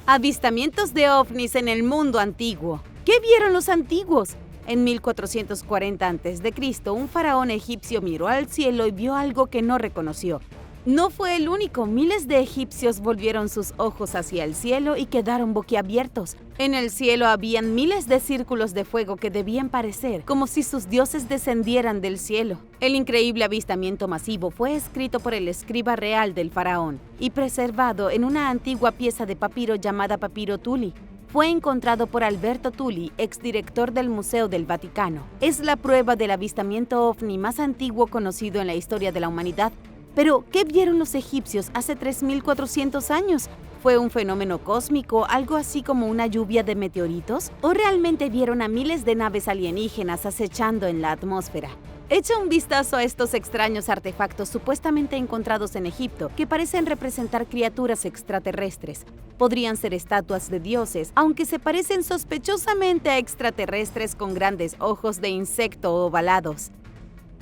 Avistamientos de ovnis en el mundo antiguo. ¿Qué vieron los antiguos? En 1440 a.C., un faraón egipcio miró al cielo y vio algo que no reconoció. No fue el único, miles de egipcios volvieron sus ojos hacia el cielo y quedaron boquiabiertos. En el cielo habían miles de círculos de fuego que debían parecer como si sus dioses descendieran del cielo. El increíble avistamiento masivo fue escrito por el escriba real del faraón y preservado en una antigua pieza de papiro llamada Papiro Tully. Fue encontrado por Alberto Tully, exdirector del Museo del Vaticano. Es la prueba del avistamiento ovni más antiguo conocido en la historia de la humanidad. Pero, ¿qué vieron los egipcios hace 3.400 años? ¿Fue un fenómeno cósmico, algo así como una lluvia de meteoritos? ¿O realmente vieron a miles de naves alienígenas acechando en la atmósfera? Echa un vistazo a estos extraños artefactos supuestamente encontrados en Egipto, que parecen representar criaturas extraterrestres. Podrían ser estatuas de dioses, aunque se parecen sospechosamente a extraterrestres con grandes ojos de insecto ovalados.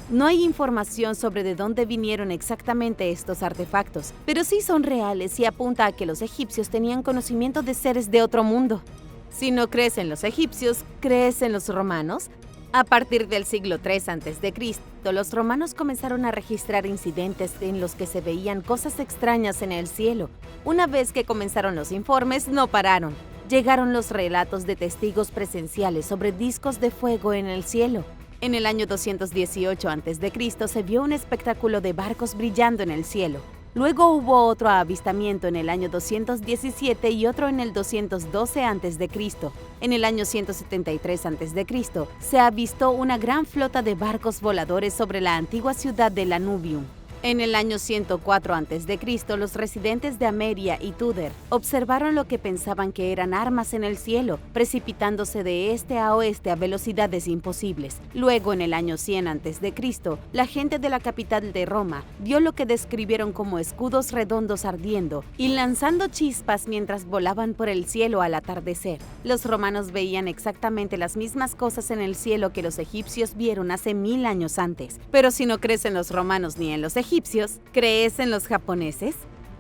No hay información sobre de dónde vinieron exactamente estos artefactos, pero sí son reales y apunta a que los egipcios tenían conocimiento de seres de otro mundo. Si no crees en los egipcios, ¿crees en los romanos? A partir del siglo III a.C., los romanos comenzaron a registrar incidentes en los que se veían cosas extrañas en el cielo. Una vez que comenzaron los informes, no pararon. Llegaron los relatos de testigos presenciales sobre discos de fuego en el cielo. En el año 218 a.C. se vio un espectáculo de barcos brillando en el cielo. Luego hubo otro avistamiento en el año 217 y otro en el 212 a.C. En el año 173 a.C. se avistó una gran flota de barcos voladores sobre la antigua ciudad de Lanuvium. En el año 104 a.C., los residentes de Ameria y Tuder observaron lo que pensaban que eran armas en el cielo, precipitándose de este a oeste a velocidades imposibles. Luego, en el año 100 a.C., la gente de la capital de Roma vio lo que describieron como escudos redondos ardiendo y lanzando chispas mientras volaban por el cielo al atardecer. Los romanos veían exactamente las mismas cosas en el cielo que los egipcios vieron hace 1000 años antes. Pero si no crees en los romanos ni en los egipcios, ¿crees en los japoneses?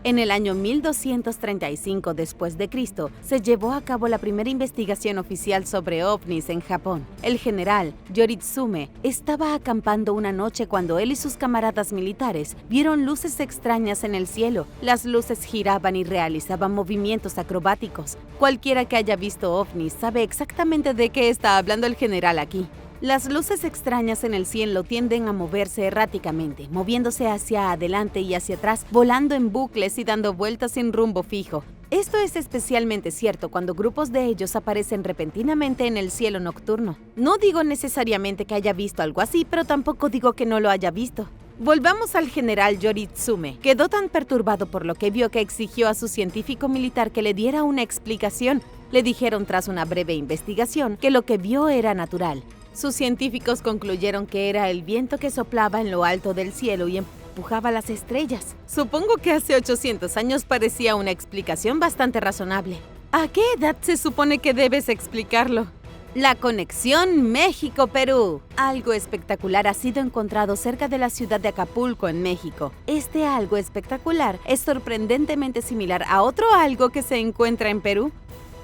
En el año 1235 después de Cristo, se llevó a cabo la primera investigación oficial sobre ovnis en Japón. El general Yoritsume estaba acampando una noche cuando él y sus camaradas militares vieron luces extrañas en el cielo. Las luces giraban y realizaban movimientos acrobáticos. Cualquiera que haya visto ovnis sabe exactamente de qué está hablando el general aquí. Las luces extrañas en el cielo tienden a moverse erráticamente, moviéndose hacia adelante y hacia atrás, volando en bucles y dando vueltas sin rumbo fijo. Esto es especialmente cierto cuando grupos de ellos aparecen repentinamente en el cielo nocturno. No digo necesariamente que haya visto algo así, pero tampoco digo que no lo haya visto. Volvamos al general Yoritsume. Quedó tan perturbado por lo que vio que exigió a su científico militar que le diera una explicación. Le dijeron tras una breve investigación que lo que vio era natural. Sus científicos concluyeron que era el viento que soplaba en lo alto del cielo y empujaba las estrellas. Supongo que hace 800 años parecía una explicación bastante razonable. ¿A qué edad se supone que debes explicarlo? La conexión México-Perú. Algo espectacular ha sido encontrado cerca de la ciudad de Acapulco, en México. Este algo espectacular es sorprendentemente similar a otro algo que se encuentra en Perú.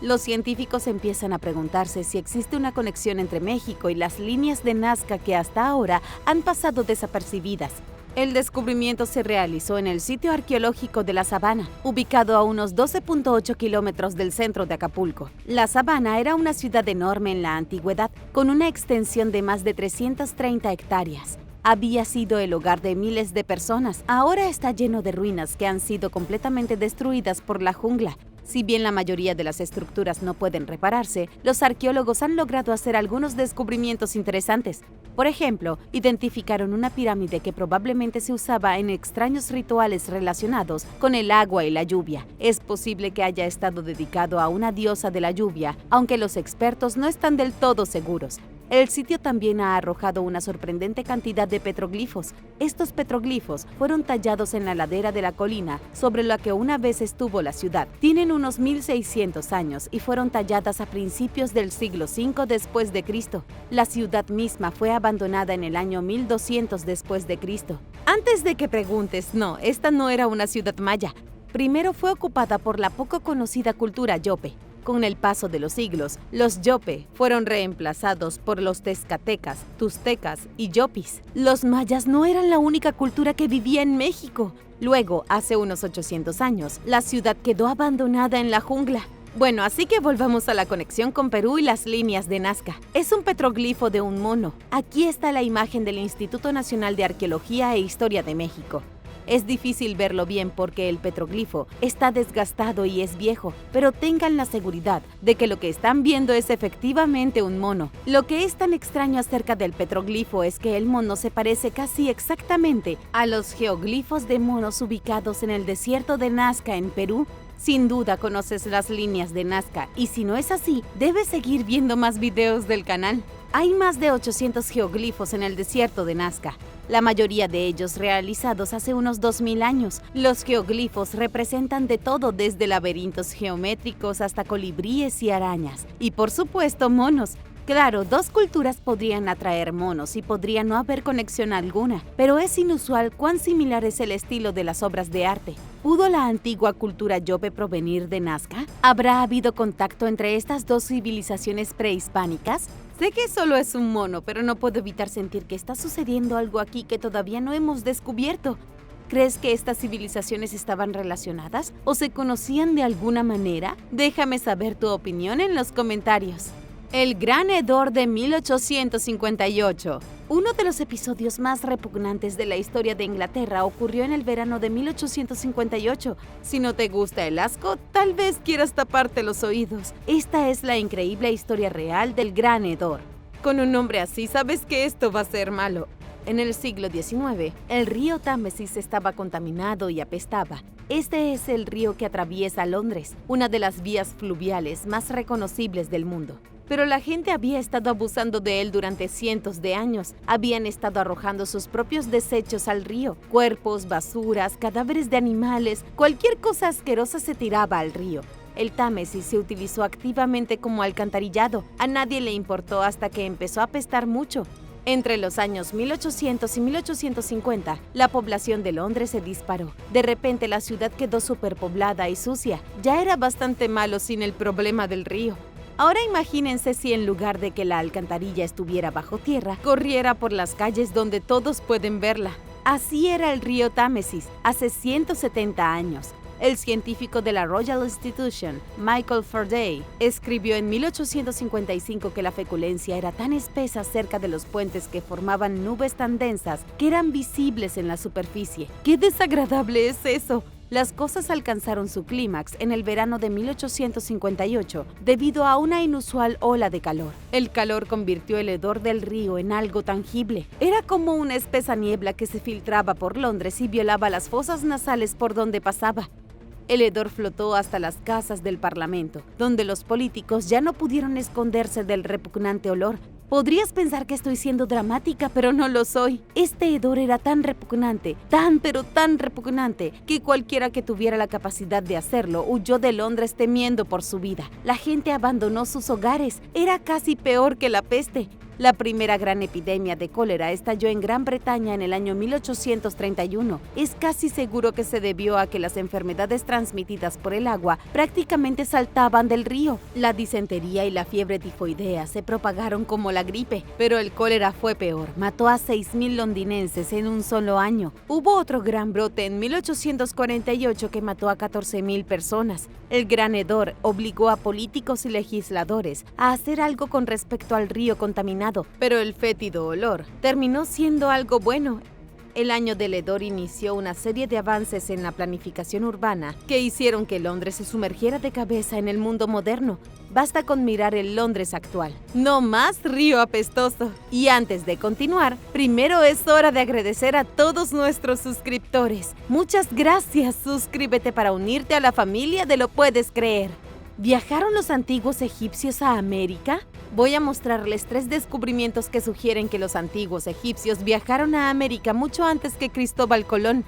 Los científicos empiezan a preguntarse si existe una conexión entre México y las líneas de Nazca que hasta ahora han pasado desapercibidas. El descubrimiento se realizó en el sitio arqueológico de La Sabana, ubicado a unos 12.8 kilómetros del centro de Acapulco. La Sabana era una ciudad enorme en la antigüedad, con una extensión de más de 330 hectáreas. Había sido el hogar de miles de personas. Ahora está lleno de ruinas que han sido completamente destruidas por la jungla. Si bien la mayoría de las estructuras no pueden repararse, los arqueólogos han logrado hacer algunos descubrimientos interesantes. Por ejemplo, identificaron una pirámide que probablemente se usaba en extraños rituales relacionados con el agua y la lluvia. Es posible que haya estado dedicado a una diosa de la lluvia, aunque los expertos no están del todo seguros. El sitio también ha arrojado una sorprendente cantidad de petroglifos. Estos petroglifos fueron tallados en la ladera de la colina sobre la que una vez estuvo la ciudad. Tienen unos 1600 años y fueron talladas a principios del siglo V después de Cristo. La ciudad misma fue abandonada en el año 1200 después de Cristo. Antes de que preguntes, no, esta no era una ciudad maya. primero fue ocupada por la poco conocida cultura yope. Con el paso de los siglos, los yope fueron reemplazados por los tezcatecas, tustecas y yopis. Los mayas no eran la única cultura que vivía en México. Luego, hace unos 800 años, la ciudad quedó abandonada en la jungla. Bueno, así que volvamos a la conexión con Perú y las líneas de Nazca. Es un petroglifo de un mono. Aquí está la imagen del Instituto Nacional de Arqueología e Historia de México. Es difícil verlo bien porque el petroglifo está desgastado y es viejo, pero tengan la seguridad de que lo que están viendo es efectivamente un mono. Lo que es tan extraño acerca del petroglifo es que el mono se parece casi exactamente a los geoglifos de monos ubicados en el desierto de Nazca en Perú. Sin duda conoces las líneas de Nazca y si no es así, debes seguir viendo más videos del canal. Hay más de 800 geoglifos en el desierto de Nazca, la mayoría de ellos realizados hace unos 2000 años. Los geoglifos representan de todo desde laberintos geométricos hasta colibríes y arañas, y por supuesto monos. Claro, dos culturas podrían atraer monos y podría no haber conexión alguna, pero es inusual cuán similar es el estilo de las obras de arte. ¿Pudo la antigua cultura yope provenir de Nazca? ¿Habrá habido contacto entre estas dos civilizaciones prehispánicas? Sé que solo es un mono, pero no puedo evitar sentir que está sucediendo algo aquí que todavía no hemos descubierto. ¿Crees que estas civilizaciones estaban relacionadas o se conocían de alguna manera? Déjame saber tu opinión en los comentarios. El Gran Hedor de 1858. Uno de los episodios más repugnantes de la historia de Inglaterra ocurrió en el verano de 1858. Si no te gusta el asco, tal vez quieras taparte los oídos. Esta es la increíble historia real del Gran Hedor. Con un nombre así, sabes que esto va a ser malo. En el siglo XIX, el río Támesis estaba contaminado y apestaba. Este es el río que atraviesa Londres, una de las vías fluviales más reconocibles del mundo. Pero la gente había estado abusando de él durante cientos de años. Habían estado arrojando sus propios desechos al río. Cuerpos, basuras, cadáveres de animales, cualquier cosa asquerosa se tiraba al río. El Támesis se utilizó activamente como alcantarillado. A nadie le importó hasta que empezó a apestar mucho. Entre los años 1800 y 1850, la población de Londres se disparó. De repente la ciudad quedó superpoblada y sucia. Ya era bastante malo sin el problema del río. Ahora imagínense si en lugar de que la alcantarilla estuviera bajo tierra, corriera por las calles donde todos pueden verla. Así era el río Támesis hace 170 años. El científico de la Royal Institution, Michael Faraday, escribió en 1855 que la feculencia era tan espesa cerca de los puentes que formaban nubes tan densas que eran visibles en la superficie. ¡Qué desagradable es eso! Las cosas alcanzaron su clímax en el verano de 1858 debido a una inusual ola de calor. El calor convirtió el hedor del río en algo tangible. Era como una espesa niebla que se filtraba por Londres y violaba las fosas nasales por donde pasaba. El hedor flotó hasta las casas del Parlamento, donde los políticos ya no pudieron esconderse del repugnante olor. Podrías pensar que estoy siendo dramática, pero no lo soy. Este hedor era tan repugnante, pero tan repugnante, que cualquiera que tuviera la capacidad de hacerlo huyó de Londres temiendo por su vida. La gente abandonó sus hogares. Era casi peor que la peste. La primera gran epidemia de cólera estalló en Gran Bretaña en el año 1831. Es casi seguro que se debió a que las enfermedades transmitidas por el agua prácticamente saltaban del río. La disentería y la fiebre tifoidea se propagaron como la gripe, pero el cólera fue peor. Mató a 6.000 londinenses en un solo año. Hubo otro gran brote en 1848 que mató a 14.000 personas. El Gran Hedor obligó a políticos y legisladores a hacer algo con respecto al río contaminado. Pero el fétido olor terminó siendo algo bueno. El año del hedor inició una serie de avances en la planificación urbana que hicieron que Londres se sumergiera de cabeza en el mundo moderno. Basta con mirar el Londres actual. No más río apestoso. Y antes de continuar, primero es hora de agradecer a todos nuestros suscriptores. Muchas gracias. Suscríbete para unirte a la familia de Lo Puedes Creer. ¿Viajaron los antiguos egipcios a América? Voy a mostrarles 3 descubrimientos que sugieren que los antiguos egipcios viajaron a América mucho antes que Cristóbal Colón.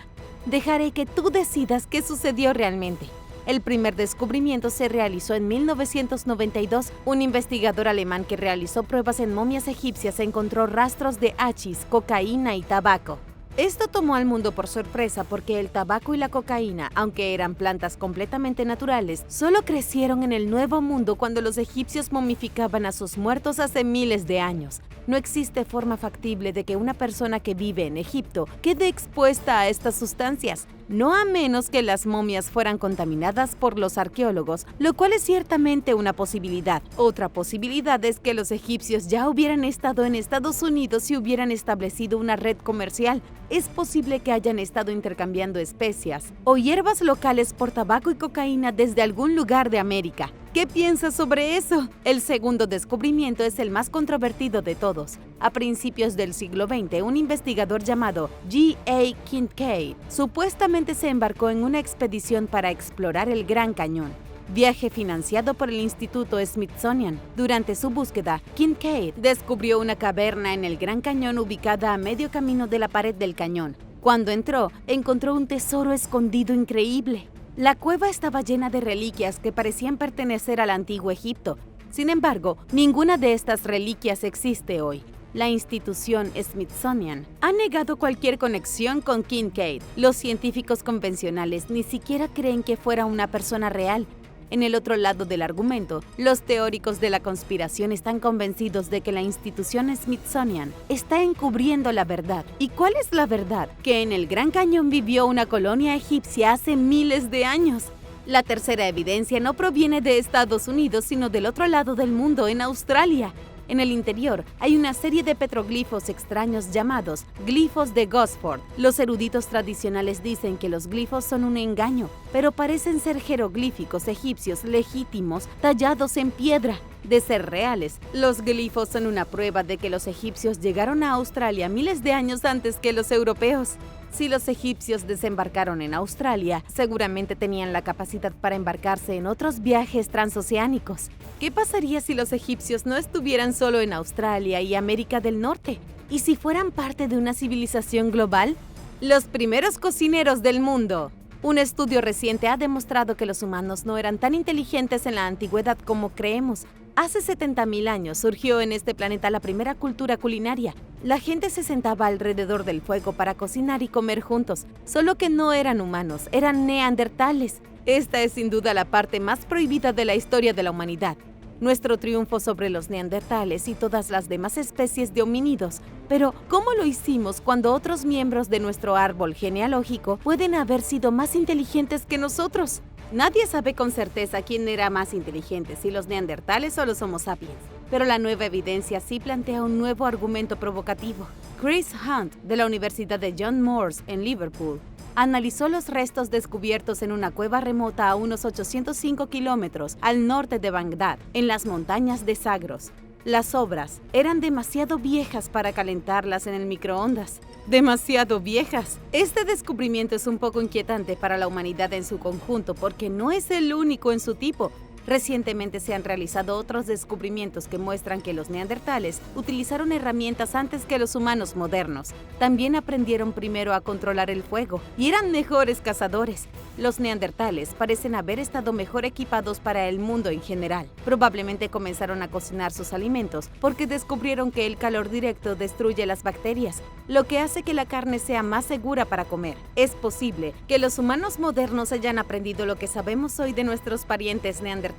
Dejaré que tú decidas qué sucedió realmente. El primer descubrimiento se realizó en 1992. Un investigador alemán que realizó pruebas en momias egipcias encontró rastros de hachís, cocaína y tabaco. Esto tomó al mundo por sorpresa porque el tabaco y la cocaína, aunque eran plantas completamente naturales, solo crecieron en el Nuevo Mundo cuando los egipcios momificaban a sus muertos hace miles de años. No existe forma factible de que una persona que vive en Egipto quede expuesta a estas sustancias, no a menos que las momias fueran contaminadas por los arqueólogos, lo cual es ciertamente una posibilidad. Otra posibilidad es que los egipcios ya hubieran estado en Estados Unidos y hubieran establecido una red comercial. Es posible que hayan estado intercambiando especias o hierbas locales por tabaco y cocaína desde algún lugar de América. ¿Qué piensas sobre eso? El segundo descubrimiento es el más controvertido de todos. A principios del siglo XX, un investigador llamado G.A. Kincaid supuestamente se embarcó en una expedición para explorar el Gran Cañón, viaje financiado por el Instituto Smithsonian. Durante su búsqueda, Kincaid descubrió una caverna en el Gran Cañón ubicada a medio camino de la pared del cañón. Cuando entró, encontró un tesoro escondido increíble. La cueva estaba llena de reliquias que parecían pertenecer al antiguo Egipto. Sin embargo, ninguna de estas reliquias existe hoy. La institución Smithsonian ha negado cualquier conexión con Kincaid. Los científicos convencionales ni siquiera creen que fuera una persona real. En el otro lado del argumento, los teóricos de la conspiración están convencidos de que la institución Smithsonian está encubriendo la verdad. ¿Y cuál es la verdad? Que en el Gran Cañón vivió una colonia egipcia hace miles de años. La tercera evidencia no proviene de Estados Unidos, sino del otro lado del mundo, en Australia. En el interior hay una serie de petroglifos extraños llamados glifos de Gosford. Los eruditos tradicionales dicen que los glifos son un engaño, pero parecen ser jeroglíficos egipcios legítimos tallados en piedra. De ser reales, los glifos son una prueba de que los egipcios llegaron a Australia miles de años antes que los europeos. Si los egipcios desembarcaron en Australia, seguramente tenían la capacidad para embarcarse en otros viajes transoceánicos. ¿Qué pasaría si los egipcios no estuvieran solo en Australia y América del Norte? ¿Y si fueran parte de una civilización global? Los primeros cocineros del mundo. Un estudio reciente ha demostrado que los humanos no eran tan inteligentes en la antigüedad como creemos. Hace 70.000 años surgió en este planeta la primera cultura culinaria. La gente se sentaba alrededor del fuego para cocinar y comer juntos, solo que no eran humanos, eran neandertales. Esta es sin duda la parte más prohibida de la historia de la humanidad. Nuestro triunfo sobre los neandertales y todas las demás especies de homínidos. Pero, ¿cómo lo hicimos cuando otros miembros de nuestro árbol genealógico pueden haber sido más inteligentes que nosotros? Nadie sabe con certeza quién era más inteligente, si los neandertales o los Homo sapiens. Pero la nueva evidencia sí plantea un nuevo argumento provocativo. Chris Hunt, de la Universidad de John Moores en Liverpool, analizó los restos descubiertos en una cueva remota a unos 805 kilómetros al norte de Bagdad, en las montañas de Zagros. Las obras eran demasiado viejas para calentarlas en el microondas. ¡Demasiado viejas! Este descubrimiento es un poco inquietante para la humanidad en su conjunto porque no es el único en su tipo. Recientemente se han realizado otros descubrimientos que muestran que los neandertales utilizaron herramientas antes que los humanos modernos. También aprendieron primero a controlar el fuego y eran mejores cazadores. Los neandertales parecen haber estado mejor equipados para el mundo en general. Probablemente comenzaron a cocinar sus alimentos porque descubrieron que el calor directo destruye las bacterias, lo que hace que la carne sea más segura para comer. Es posible que los humanos modernos hayan aprendido lo que sabemos hoy de nuestros parientes neandertales.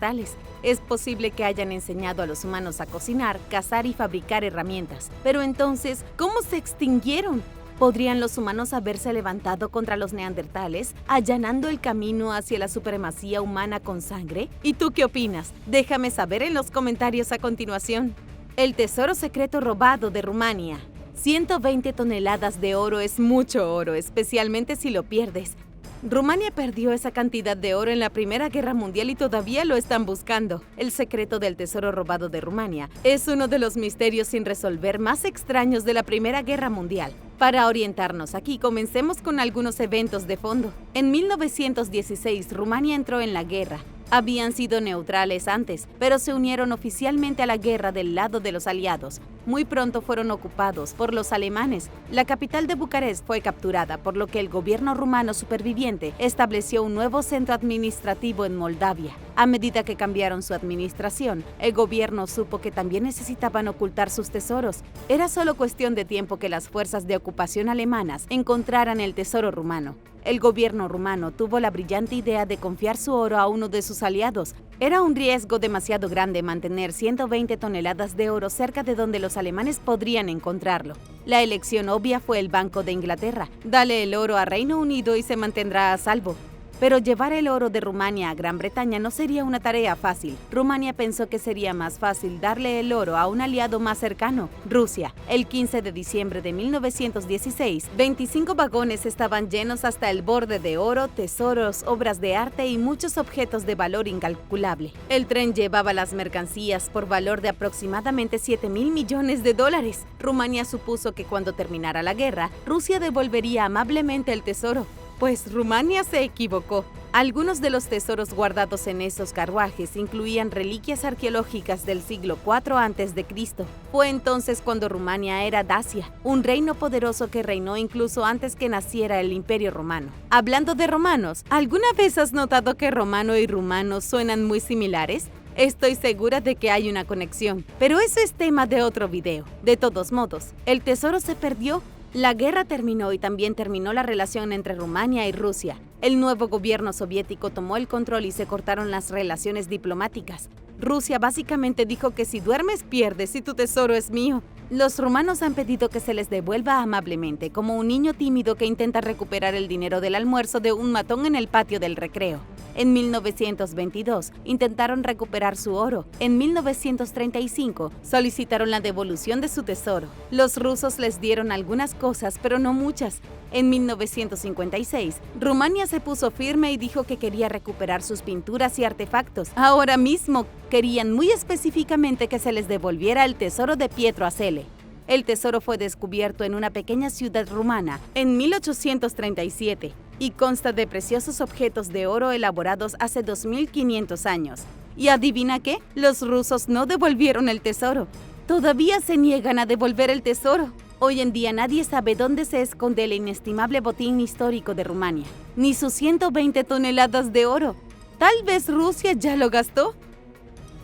Es posible que hayan enseñado a los humanos a cocinar, cazar y fabricar herramientas. Pero entonces, ¿cómo se extinguieron? ¿Podrían los humanos haberse levantado contra los neandertales, allanando el camino hacia la supremacía humana con sangre? ¿Y tú qué opinas? Déjame saber en los comentarios a continuación. El tesoro secreto robado de Rumania. 120 toneladas de oro es mucho oro, especialmente si lo pierdes. Rumania perdió esa cantidad de oro en la Primera Guerra Mundial y todavía lo están buscando. El secreto del tesoro robado de Rumania es uno de los misterios sin resolver más extraños de la Primera Guerra Mundial. Para orientarnos aquí, comencemos con algunos eventos de fondo. En 1916, Rumania entró en la guerra. Habían sido neutrales antes, pero se unieron oficialmente a la guerra del lado de los aliados. Muy pronto fueron ocupados por los alemanes. La capital de Bucarest fue capturada, por lo que el gobierno rumano superviviente estableció un nuevo centro administrativo en Moldavia. A medida que cambiaron su administración, el gobierno supo que también necesitaban ocultar sus tesoros. Era solo cuestión de tiempo que las fuerzas de ocupación alemanas encontraran el tesoro rumano. El gobierno rumano tuvo la brillante idea de confiar su oro a uno de sus aliados. Era un riesgo demasiado grande mantener 120 toneladas de oro cerca de donde los alemanes podrían encontrarlo. La elección obvia fue el Banco de Inglaterra. Dale el oro a Reino Unido y se mantendrá a salvo. Pero llevar el oro de Rumania a Gran Bretaña no sería una tarea fácil. Rumania pensó que sería más fácil darle el oro a un aliado más cercano, Rusia. El 15 de diciembre de 1916, 25 vagones estaban llenos hasta el borde de oro, tesoros, obras de arte y muchos objetos de valor incalculable. El tren llevaba las mercancías por valor de aproximadamente $7.000 millones. Rumania supuso que cuando terminara la guerra, Rusia devolvería amablemente el tesoro. Pues Rumania se equivocó. Algunos de los tesoros guardados en esos carruajes incluían reliquias arqueológicas del siglo IV a.C. Fue entonces cuando Rumania era Dacia, un reino poderoso que reinó incluso antes que naciera el Imperio Romano. Hablando de romanos, ¿alguna vez has notado que romano y rumano suenan muy similares? Estoy segura de que hay una conexión, pero eso es tema de otro video. De todos modos, el tesoro se perdió. La guerra terminó y también terminó la relación entre Rumania y Rusia. El nuevo gobierno soviético tomó el control y se cortaron las relaciones diplomáticas. Rusia básicamente dijo que si duermes pierdes y tu tesoro es mío. Los rumanos han pedido que se les devuelva amablemente, como un niño tímido que intenta recuperar el dinero del almuerzo de un matón en el patio del recreo. En 1922 intentaron recuperar su oro. En 1935 solicitaron la devolución de su tesoro. Los rusos les dieron algunas cosas, pero no muchas. En 1956, Rumania se puso firme y dijo que quería recuperar sus pinturas y artefactos. Ahora mismo querían muy específicamente que se les devolviera el tesoro de Pietro Asele. El tesoro fue descubierto en una pequeña ciudad rumana en 1837 y consta de preciosos objetos de oro elaborados hace 2500 años. ¿Y adivina qué? Los rusos no devolvieron el tesoro. Todavía se niegan a devolver el tesoro. Hoy en día nadie sabe dónde se esconde el inestimable botín histórico de Rumania, ni sus 120 toneladas de oro. ¿Tal vez Rusia ya lo gastó?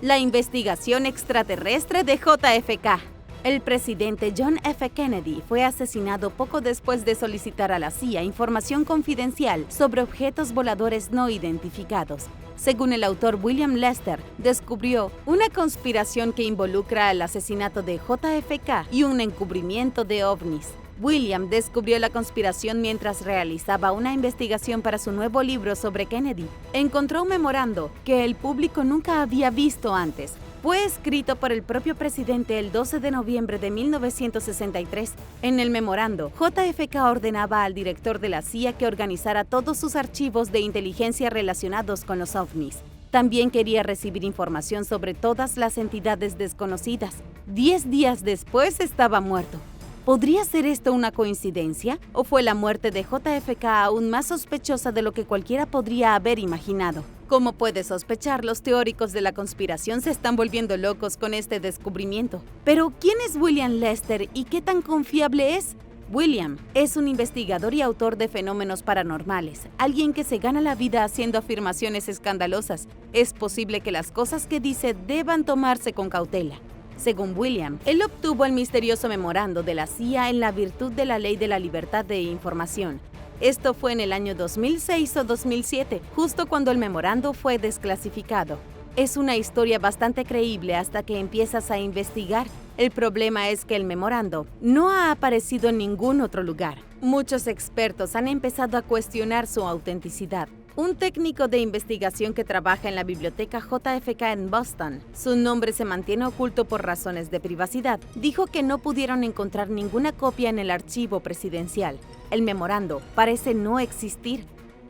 La investigación extraterrestre de JFK. El presidente John F. Kennedy fue asesinado poco después de solicitar a la CIA información confidencial sobre objetos voladores no identificados. Según el autor William Lester, descubrió una conspiración que involucra el asesinato de JFK y un encubrimiento de ovnis. William descubrió la conspiración mientras realizaba una investigación para su nuevo libro sobre Kennedy. Encontró un memorando que el público nunca había visto antes. Fue escrito por el propio presidente el 12 de noviembre de 1963. En el memorando, JFK ordenaba al director de la CIA que organizara todos sus archivos de inteligencia relacionados con los ovnis. También quería recibir información sobre todas las entidades desconocidas. 10 días después estaba muerto. ¿Podría ser esto una coincidencia? ¿O fue la muerte de JFK aún más sospechosa de lo que cualquiera podría haber imaginado? Como puedes sospechar, los teóricos de la conspiración se están volviendo locos con este descubrimiento. Pero, ¿quién es William Lester y qué tan confiable es? William es un investigador y autor de fenómenos paranormales, alguien que se gana la vida haciendo afirmaciones escandalosas. Es posible que las cosas que dice deban tomarse con cautela. Según William, él obtuvo el misterioso memorando de la CIA en la virtud de la Ley de la Libertad de Información. Esto fue en el año 2006 o 2007, justo cuando el memorando fue desclasificado. Es una historia bastante creíble hasta que empiezas a investigar. El problema es que el memorando no ha aparecido en ningún otro lugar. Muchos expertos han empezado a cuestionar su autenticidad. Un técnico de investigación que trabaja en la biblioteca JFK en Boston, su nombre se mantiene oculto por razones de privacidad, dijo que no pudieron encontrar ninguna copia en el archivo presidencial. El memorando parece no existir.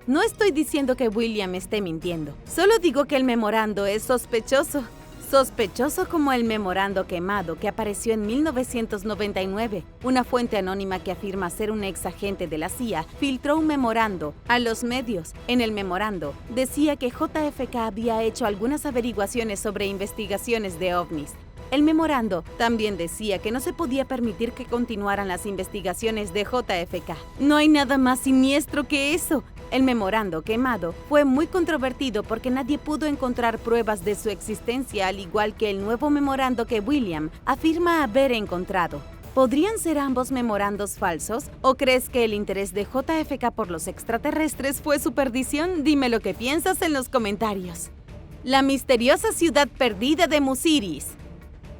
No estoy diciendo que William esté mintiendo, solo digo que el memorando es sospechoso. Sospechoso como el memorando quemado que apareció en 1999, una fuente anónima que afirma ser un ex agente de la CIA filtró un memorando a los medios. En el memorando decía que JFK había hecho algunas averiguaciones sobre investigaciones de ovnis. El memorando también decía que no se podía permitir que continuaran las investigaciones de JFK. No hay nada más siniestro que eso. El memorando quemado fue muy controvertido porque nadie pudo encontrar pruebas de su existencia, al igual que el nuevo memorando que William afirma haber encontrado. ¿Podrían ser ambos memorandos falsos? ¿O crees que el interés de JFK por los extraterrestres fue su perdición? Dime lo que piensas en los comentarios. La misteriosa ciudad perdida de Musiris.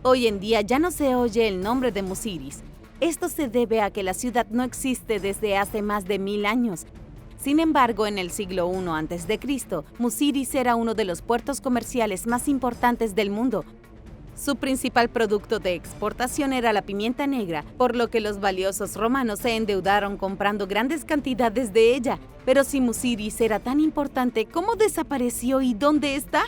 Hoy en día ya no se oye el nombre de Musiris. Esto se debe a que la ciudad no existe desde hace más de 1000 años. Sin embargo, en el siglo I a.C., Musiris era uno de los puertos comerciales más importantes del mundo. Su principal producto de exportación era la pimienta negra, por lo que los valiosos romanos se endeudaron comprando grandes cantidades de ella. Pero si Musiris era tan importante, ¿cómo desapareció y dónde está?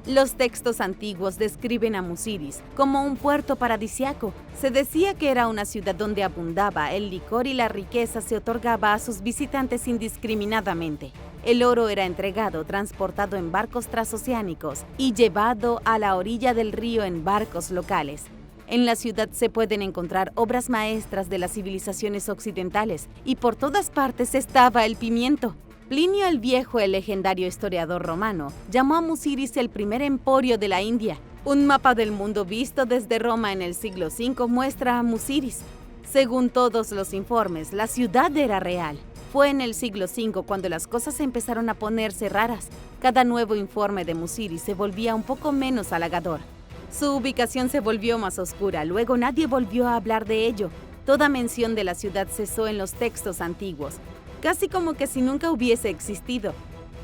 Los textos antiguos describen a Musiris como un puerto paradisiaco. Se decía que era una ciudad donde abundaba el licor y la riqueza se otorgaba a sus visitantes indiscriminadamente. El oro era entregado, transportado en barcos transoceánicos y llevado a la orilla del río en barcos locales. En la ciudad se pueden encontrar obras maestras de las civilizaciones occidentales y por todas partes estaba el pimiento. Plinio el Viejo, el legendario historiador romano, llamó a Musiris el primer emporio de la India. Un mapa del mundo visto desde Roma en el siglo V muestra a Musiris. Según todos los informes, la ciudad era real. Fue en el siglo V cuando las cosas empezaron a ponerse raras. Cada nuevo informe de Musiris se volvía un poco menos halagador. Su ubicación se volvió más oscura, luego nadie volvió a hablar de ello. Toda mención de la ciudad cesó en los textos antiguos, casi como que si nunca hubiese existido.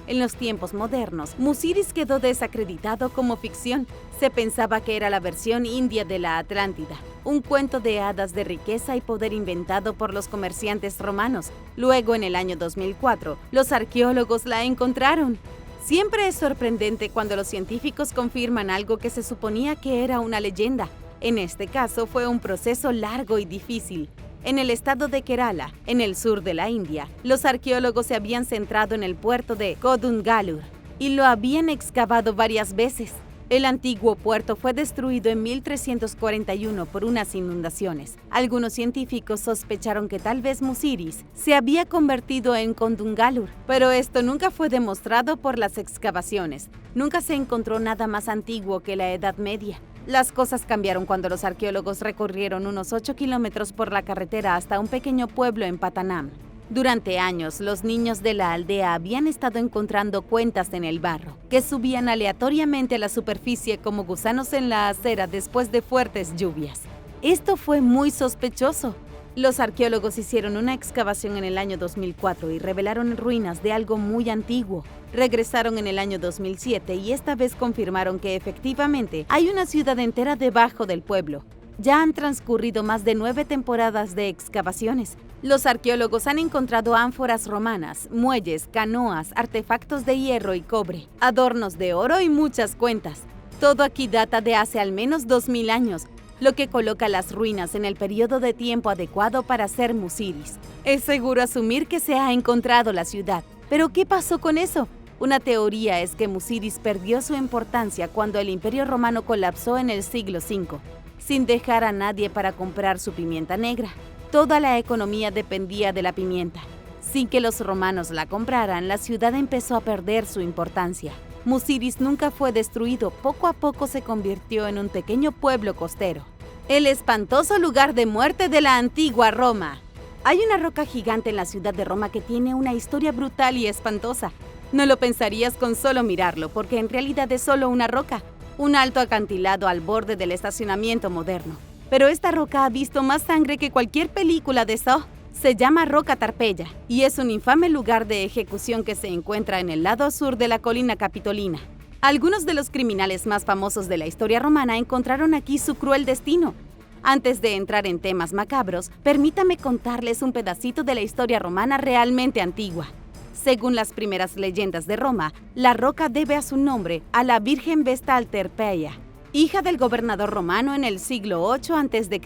En los tiempos modernos, Musiris quedó desacreditado como ficción. Se pensaba que era la versión india de la Atlántida, un cuento de hadas de riqueza y poder inventado por los comerciantes romanos. Luego, en el año 2004, los arqueólogos la encontraron. Siempre es sorprendente cuando los científicos confirman algo que se suponía que era una leyenda. En este caso, fue un proceso largo y difícil. En el estado de Kerala, en el sur de la India, los arqueólogos se habían centrado en el puerto de Kodungallur y lo habían excavado varias veces. El antiguo puerto fue destruido en 1341 por unas inundaciones. Algunos científicos sospecharon que tal vez Musiris se había convertido en Kodungallur, pero esto nunca fue demostrado por las excavaciones. Nunca se encontró nada más antiguo que la Edad Media. Las cosas cambiaron cuando los arqueólogos recorrieron unos 8 kilómetros por la carretera hasta un pequeño pueblo en Patanam. Durante años, los niños de la aldea habían estado encontrando cuentas en el barro, que subían aleatoriamente a la superficie como gusanos en la acera después de fuertes lluvias. Esto fue muy sospechoso. Los arqueólogos hicieron una excavación en el año 2004 y revelaron ruinas de algo muy antiguo. Regresaron en el año 2007 y esta vez confirmaron que efectivamente hay una ciudad entera debajo del pueblo. Ya han transcurrido más de 9 temporadas de excavaciones. Los arqueólogos han encontrado ánforas romanas, muelles, canoas, artefactos de hierro y cobre, adornos de oro y muchas cuentas. Todo aquí data de hace al menos 2000 años, lo que coloca las ruinas en el periodo de tiempo adecuado para ser Musiris. Es seguro asumir que se ha encontrado la ciudad. ¿Pero qué pasó con eso? Una teoría es que Musiris perdió su importancia cuando el Imperio Romano colapsó en el siglo V, sin dejar a nadie para comprar su pimienta negra. Toda la economía dependía de la pimienta. Sin que los romanos la compraran, la ciudad empezó a perder su importancia. Musiris nunca fue destruido, poco a poco se convirtió en un pequeño pueblo costero. El espantoso lugar de muerte de la antigua Roma. Hay una roca gigante en la ciudad de Roma que tiene una historia brutal y espantosa. No lo pensarías con solo mirarlo, porque en realidad es solo una roca, un alto acantilado al borde del estacionamiento moderno. Pero esta roca ha visto más sangre que cualquier película de Saw. Se llama Roca Tarpeya y es un infame lugar de ejecución que se encuentra en el lado sur de la colina capitolina. Algunos de los criminales más famosos de la historia romana encontraron aquí su cruel destino. Antes de entrar en temas macabros, permítame contarles un pedacito de la historia romana realmente antigua. Según las primeras leyendas de Roma, la roca debe a su nombre a la Virgen Vestal Tarpeia. hija del gobernador romano en el siglo 8 a.C.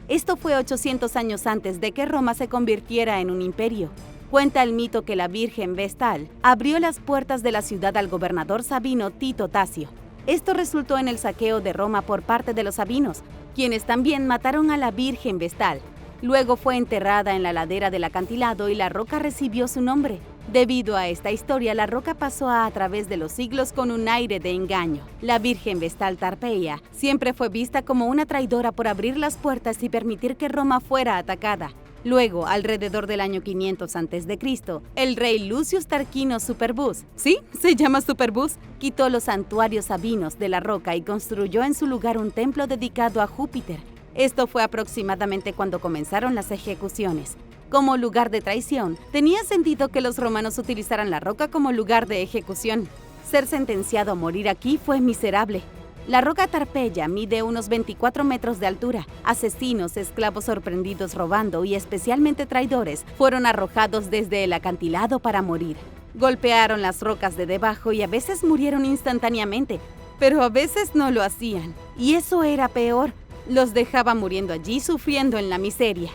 Esto fue 800 años antes de que Roma se convirtiera en un imperio. Cuenta el mito que la Virgen Vestal abrió las puertas de la ciudad al gobernador sabino Tito Tasio. Esto resultó en el saqueo de Roma por parte de los sabinos, quienes también mataron a la Virgen Vestal. Luego fue enterrada en la ladera del acantilado y la roca recibió su nombre. Debido a esta historia, la roca pasó a través de los siglos con un aire de engaño. La Virgen Vestal Tarpeia siempre fue vista como una traidora por abrir las puertas y permitir que Roma fuera atacada. Luego, alrededor del año 500 a.C., el rey Lucius Tarquino Superbus, ¿sí? Se llama Superbus, quitó los santuarios sabinos de la roca y construyó en su lugar un templo dedicado a Júpiter. Esto fue aproximadamente cuando comenzaron las ejecuciones. Como lugar de traición, tenía sentido que los romanos utilizaran la roca como lugar de ejecución. Ser sentenciado a morir aquí fue miserable. La roca Tarpeia mide unos 24 metros de altura. Asesinos, esclavos sorprendidos robando y especialmente traidores fueron arrojados desde el acantilado para morir. Golpearon las rocas de debajo y a veces murieron instantáneamente, pero a veces no lo hacían. Y eso era peor. Los dejaba muriendo allí sufriendo en la miseria.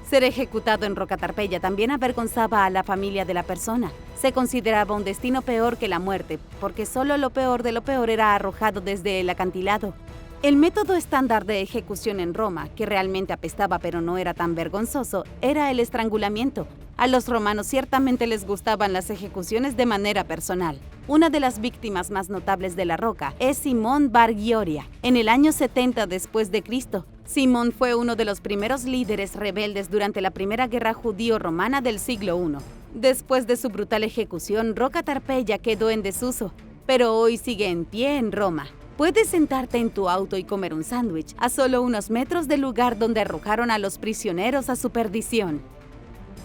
Ser ejecutado en roca Tarpeia también avergonzaba a la familia de la persona. Se consideraba un destino peor que la muerte, porque solo lo peor de lo peor era arrojado desde el acantilado. El método estándar de ejecución en Roma, que realmente apestaba pero no era tan vergonzoso, era el estrangulamiento. A los romanos ciertamente les gustaban las ejecuciones de manera personal. Una de las víctimas más notables de la roca es Simón Bar Gioria, en el año 70 después de Cristo. Simón fue uno de los primeros líderes rebeldes durante la primera guerra judío-romana del siglo I. Después de su brutal ejecución, roca Tarpeia quedó en desuso, pero hoy sigue en pie en Roma. Puedes sentarte en tu auto y comer un sándwich a solo unos metros del lugar donde arrojaron a los prisioneros a su perdición.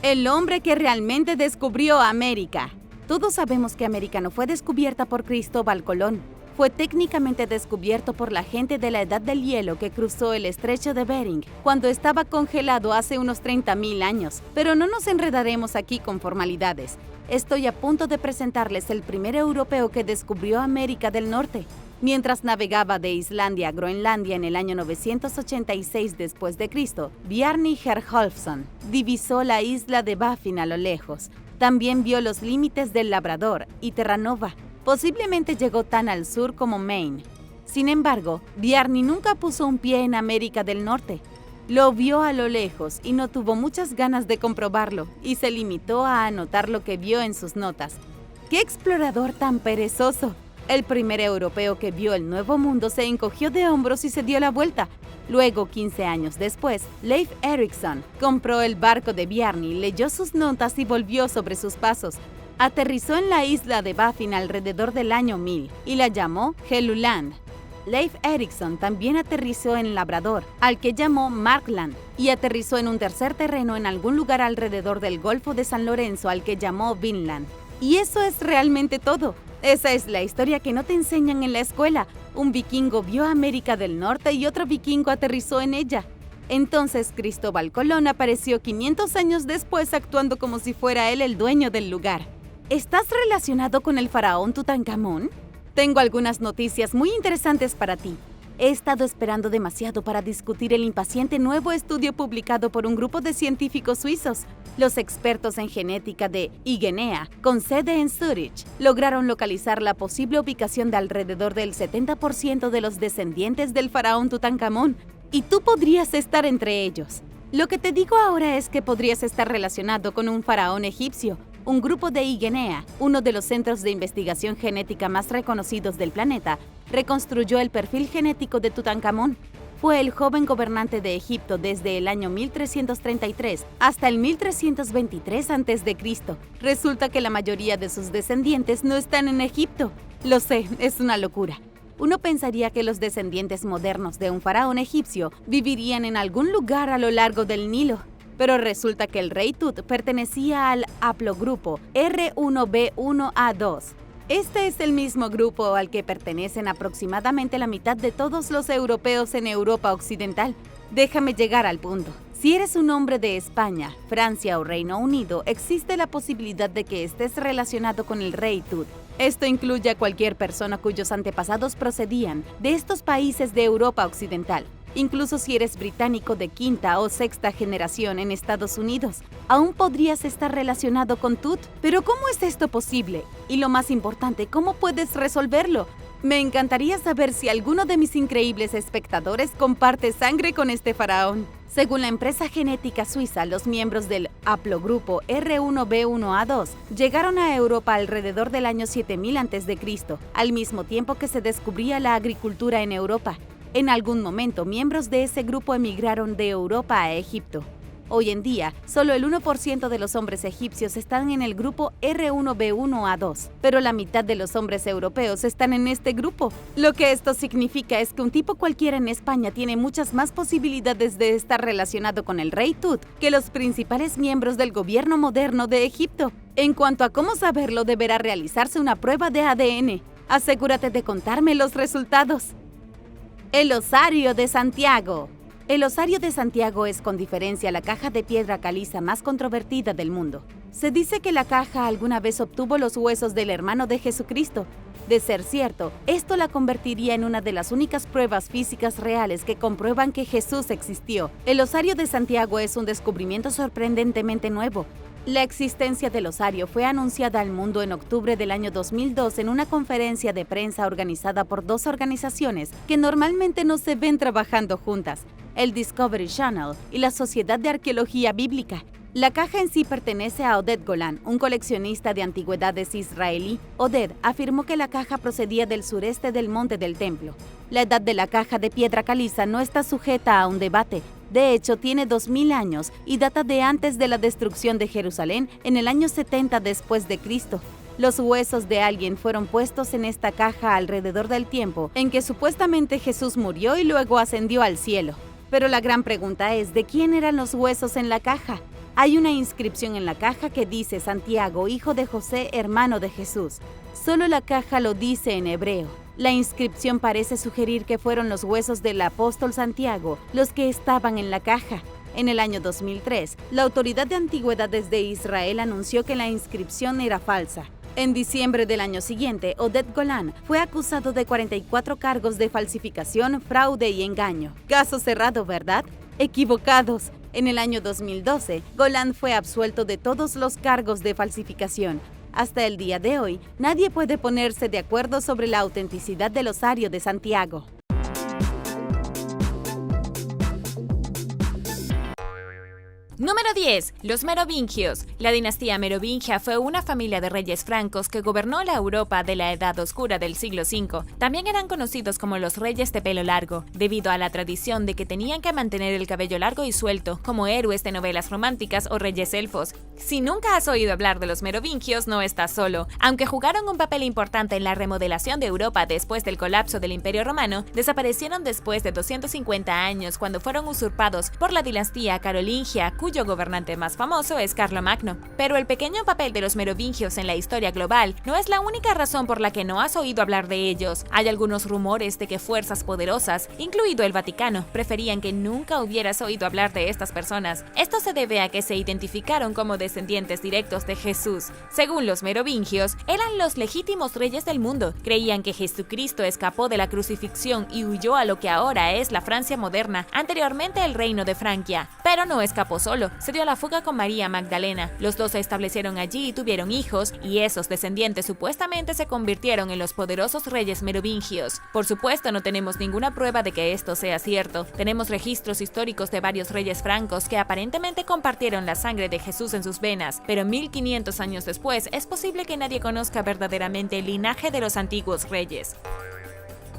El hombre que realmente descubrió América. Todos sabemos que América no fue descubierta por Cristóbal Colón. Fue técnicamente descubierto por la gente de la Edad del Hielo que cruzó el estrecho de Bering cuando estaba congelado hace unos 30.000 años. Pero no nos enredaremos aquí con formalidades. Estoy a punto de presentarles el primer europeo que descubrió América del Norte. Mientras navegaba de Islandia a Groenlandia en el año 986 después de Cristo, Bjarni Herjolfsson divisó la isla de Baffin a lo lejos. También vio los límites del Labrador y Terranova. Posiblemente llegó tan al sur como Maine. Sin embargo, Bjarni nunca puso un pie en América del Norte. Lo vio a lo lejos y no tuvo muchas ganas de comprobarlo, y se limitó a anotar lo que vio en sus notas. ¡Qué explorador tan perezoso! El primer europeo que vio el Nuevo Mundo se encogió de hombros y se dio la vuelta. Luego, 15 años después, Leif Erikson compró el barco de Bjarni, leyó sus notas y volvió sobre sus pasos. Aterrizó en la isla de Baffin alrededor del año 1000 y la llamó Helluland. Leif Erikson también aterrizó en Labrador, al que llamó Markland, y aterrizó en un tercer terreno en algún lugar alrededor del Golfo de San Lorenzo, al que llamó Vinland. Y eso es realmente todo. Esa es la historia que no te enseñan en la escuela. Un vikingo vio América del Norte y otro vikingo aterrizó en ella. Entonces Cristóbal Colón apareció 500 años después actuando como si fuera él el dueño del lugar. ¿Estás relacionado con el faraón Tutankamón? Tengo algunas noticias muy interesantes para ti. He estado esperando demasiado para discutir el impaciente nuevo estudio publicado por un grupo de científicos suizos. Los expertos en genética de Igenea, con sede en Zúrich, lograron localizar la posible ubicación de alrededor del 70% de los descendientes del faraón Tutankamón, y tú podrías estar entre ellos. Lo que te digo ahora es que podrías estar relacionado con un faraón egipcio. Un grupo de Igenea, uno de los centros de investigación genética más reconocidos del planeta, reconstruyó el perfil genético de Tutankamón. Fue el joven gobernante de Egipto desde el año 1333 hasta el 1323 a.C. Resulta que la mayoría de sus descendientes no están en Egipto. Lo sé, es una locura. Uno pensaría que los descendientes modernos de un faraón egipcio vivirían en algún lugar a lo largo del Nilo. Pero resulta que el rey Tut pertenecía al haplogrupo R1b1a2. Este es el mismo grupo al que pertenecen aproximadamente la mitad de todos los europeos en Europa Occidental. Déjame llegar al punto. Si eres un hombre de España, Francia o Reino Unido, existe la posibilidad de que estés relacionado con el rey Tut. Esto incluye a cualquier persona cuyos antepasados procedían de estos países de Europa Occidental. Incluso si eres británico de quinta o sexta generación en Estados Unidos, aún podrías estar relacionado con Tut. Pero ¿cómo es esto posible? Y lo más importante, ¿cómo puedes resolverlo? Me encantaría saber si alguno de mis increíbles espectadores comparte sangre con este faraón. Según la empresa genética suiza, los miembros del haplogrupo R1b1a2 llegaron a Europa alrededor del año 7000 a.C., al mismo tiempo que se descubría la agricultura en Europa. En algún momento, miembros de ese grupo emigraron de Europa a Egipto. Hoy en día, solo el 1% de los hombres egipcios están en el grupo R1b1a2, pero la mitad de los hombres europeos están en este grupo. Lo que esto significa es que un tipo cualquiera en España tiene muchas más posibilidades de estar relacionado con el rey Tut que los principales miembros del gobierno moderno de Egipto. En cuanto a cómo saberlo, deberá realizarse una prueba de ADN. Asegúrate de contarme los resultados. El Osario de Santiago. El Osario de Santiago es, con diferencia, la caja de piedra caliza más controvertida del mundo. Se dice que la caja alguna vez obtuvo los huesos del hermano de Jesucristo. De ser cierto, esto la convertiría en una de las únicas pruebas físicas reales que comprueban que Jesús existió. El Osario de Santiago es un descubrimiento sorprendentemente nuevo. La existencia del osario fue anunciada al mundo en octubre del año 2002 en una conferencia de prensa organizada por dos organizaciones que normalmente no se ven trabajando juntas, el Discovery Channel y la Sociedad de Arqueología Bíblica. La caja en sí pertenece a Oded Golan, un coleccionista de antigüedades israelí. Oded afirmó que la caja procedía del sureste del Monte del Templo. La edad de la caja de piedra caliza no está sujeta a un debate. De hecho, tiene 2000 años y data de antes de la destrucción de Jerusalén en el año 70 después de Cristo. Los huesos de alguien fueron puestos en esta caja alrededor del tiempo en que supuestamente Jesús murió y luego ascendió al cielo. Pero la gran pregunta es, ¿de quién eran los huesos en la caja? Hay una inscripción en la caja que dice Santiago, hijo de José, hermano de Jesús. Solo la caja lo dice en hebreo. La inscripción parece sugerir que fueron los huesos del apóstol Santiago los que estaban en la caja. En el año 2003, la Autoridad de Antigüedades de Israel anunció que la inscripción era falsa. En diciembre del año siguiente, Oded Golan fue acusado de 44 cargos de falsificación, fraude y engaño. Caso cerrado, ¿verdad? Equivocados. En el año 2012, Golan fue absuelto de todos los cargos de falsificación. Hasta el día de hoy, nadie puede ponerse de acuerdo sobre la autenticidad del Osario de Santiago. Número 10. Los Merovingios. La dinastía merovingia fue una familia de reyes francos que gobernó la Europa de la Edad Oscura del siglo V. También eran conocidos como los reyes de pelo largo, debido a la tradición de que tenían que mantener el cabello largo y suelto, como héroes de novelas románticas o reyes elfos. Si nunca has oído hablar de los merovingios, no estás solo. Aunque jugaron un papel importante en la remodelación de Europa después del colapso del Imperio Romano, desaparecieron después de 250 años cuando fueron usurpados por la dinastía carolingia, cuyo gobernante más famoso es Carlomagno. Pero el pequeño papel de los merovingios en la historia global no es la única razón por la que no has oído hablar de ellos. Hay algunos rumores de que fuerzas poderosas, incluido el Vaticano, preferían que nunca hubieras oído hablar de estas personas. Esto se debe a que se identificaron como descendientes directos de Jesús. Según los merovingios, eran los legítimos reyes del mundo. Creían que Jesucristo escapó de la crucifixión y huyó a lo que ahora es la Francia moderna, anteriormente el reino de Francia. Pero no escapó solo. Se dio a la fuga con María Magdalena. Los dos se establecieron allí y tuvieron hijos, y esos descendientes supuestamente se convirtieron en los poderosos reyes merovingios. Por supuesto, no tenemos ninguna prueba de que esto sea cierto. Tenemos registros históricos de varios reyes francos que aparentemente compartieron la sangre de Jesús en sus venas, pero 1500 años después es posible que nadie conozca verdaderamente el linaje de los antiguos reyes.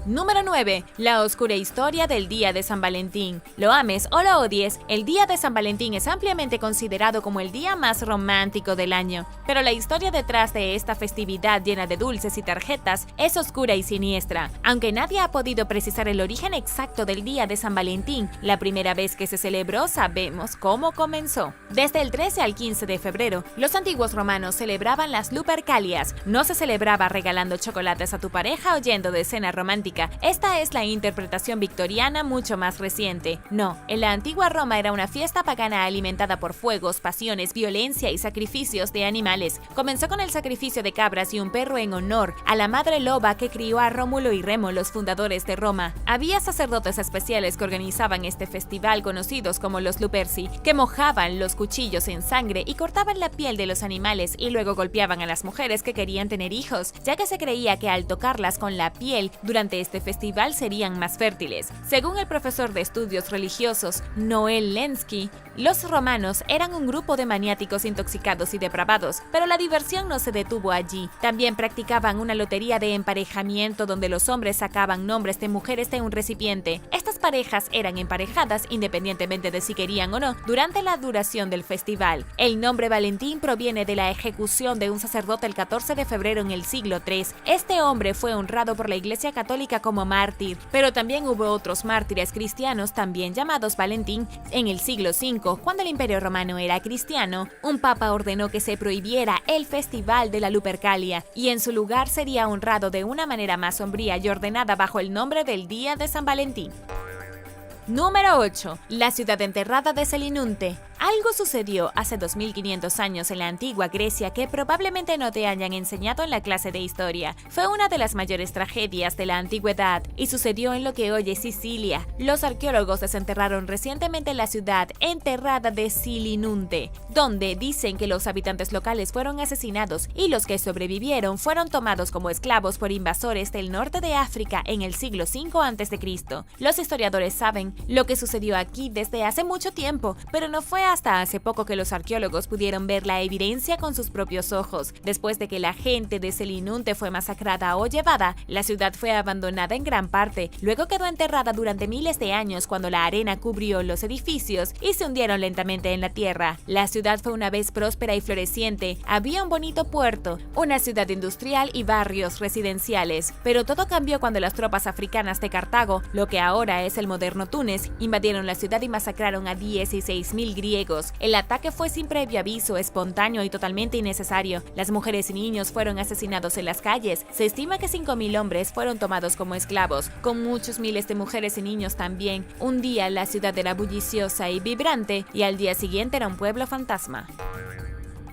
Número 9. La oscura historia del Día de San Valentín. Lo ames o lo odies, el Día de San Valentín es ampliamente considerado como el día más romántico del año. Pero la historia detrás de esta festividad llena de dulces y tarjetas es oscura y siniestra. Aunque nadie ha podido precisar el origen exacto del Día de San Valentín, la primera vez que se celebró sabemos cómo comenzó. Desde el 13 al 15 de febrero, los antiguos romanos celebraban las Lupercalias. No se celebraba regalando chocolates a tu pareja o yendo de cena romántica Católica. Esta es la interpretación victoriana mucho más reciente. No, en la antigua Roma era una fiesta pagana alimentada por fuegos, pasiones, violencia y sacrificios de animales. Comenzó con el sacrificio de cabras y un perro en honor a la madre loba que crió a Rómulo y Remo, los fundadores de Roma. Había sacerdotes especiales que organizaban este festival, conocidos como los Luperci, que mojaban los cuchillos en sangre y cortaban la piel de los animales y luego golpeaban a las mujeres que querían tener hijos, ya que se creía que al tocarlas con la piel durante este festival serían más fértiles. Según el profesor de estudios religiosos Noel Lenski, los romanos eran un grupo de maniáticos intoxicados y depravados, pero la diversión no se detuvo allí. También practicaban una lotería de emparejamiento donde los hombres sacaban nombres de mujeres de un recipiente. Estas parejas eran emparejadas independientemente de si querían o no durante la duración del festival. El nombre Valentín proviene de la ejecución de un sacerdote el 14 de febrero en el siglo III. Este hombre fue honrado por la Iglesia Católica como mártir, pero también hubo otros mártires cristianos también llamados Valentín. En el siglo V, cuando el Imperio Romano era cristiano, un papa ordenó que se prohibiera el festival de la Lupercalia y en su lugar sería honrado de una manera más sombría y ordenada bajo el nombre del Día de San Valentín. Número 8. La ciudad enterrada de Selinunte. Algo sucedió hace 2500 años en la antigua Grecia que probablemente no te hayan enseñado en la clase de historia. Fue una de las mayores tragedias de la antigüedad y sucedió en lo que hoy es Sicilia. Los arqueólogos desenterraron recientemente la ciudad enterrada de Selinunte, donde dicen que los habitantes locales fueron asesinados y los que sobrevivieron fueron tomados como esclavos por invasores del norte de África en el siglo V a.C. Los historiadores saben lo que sucedió aquí desde hace mucho tiempo, pero no fue hasta hace poco que los arqueólogos pudieron ver la evidencia con sus propios ojos. Después de que la gente de Selinunte fue masacrada o llevada, la ciudad fue abandonada en gran parte. Luego quedó enterrada durante miles de años cuando la arena cubrió los edificios y se hundieron lentamente en la tierra. La ciudad fue una vez próspera y floreciente. Había un bonito puerto, una ciudad industrial y barrios residenciales. Pero todo cambió cuando las tropas africanas de Cartago, lo que ahora es el moderno Túnez, invadieron la ciudad y masacraron a 16.000 griegos. El ataque fue sin previo aviso, espontáneo y totalmente innecesario. Las mujeres y niños fueron asesinados en las calles. Se estima que 5.000 hombres fueron tomados como esclavos, con muchos miles de mujeres y niños también. Un día la ciudad era bulliciosa y vibrante y al día siguiente era un pueblo fantasma.